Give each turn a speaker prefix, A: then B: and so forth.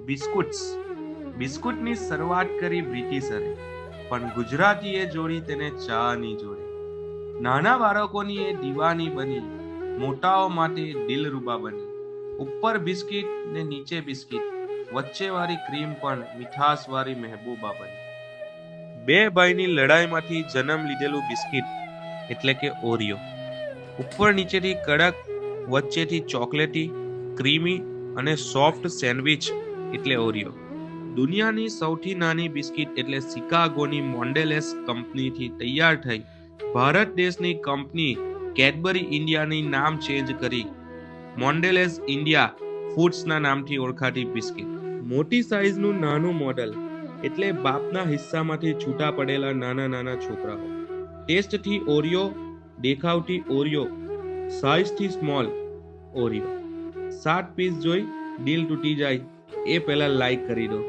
A: Biscuits. બિસ્કુટની શરૂઆત કરી બ્રિટિશરે, પણ ગુજરાતીએ જોડી તેને ચાની જોડે. નાના બાળકોની એ દીવાની બની, મોટાઓ માટે દિલરુબા બની. ઉપર બિસ્કિટ ને નીચે બિસ્કિટ, વચ્ચેવાળી ક્રીમ પણ મીઠાશવાળી મહેબૂબા બની. બે ભાઈની લડાઈમાંથી જન્મ લીધેલું બિસ્કિટ એટલે કે ઓરિયો. ઉપર નીચેથી કડક, વચ્ચેથી ચોકલેટી, ક્રીમી અને સોફ્ટ સેન્ડવિચ એટલે ઓરિયો. દુનિયાની સૌથી નાની બિસ્કિટ એટલે શિકાગોની મોન્ડેલેસ કંપનીથી તૈયાર થઈ ભારત દેશની કંપની કેડબરી ઇન્ડિયાની નામ ચેન્જ કરી મોન્ડેલેસ ઇન્ડિયા ફૂડ્સના નામથી ઓળખાતી બિસ્કિટ. મોટી સાઈઝનું નાનું મોડલ એટલે બાપના હિસ્સામાંથી છૂટા પડેલા નાના નાના છોકરાઓ. ટેસ્ટથી ઓરિયો, દેખાવથી ઓરિયો, સાઈઝથી સ્મોલ ઓરિયો. 7 પીસ જોઈ દિલ તૂટી જાય એ પહેલા લાઈક કરી દો.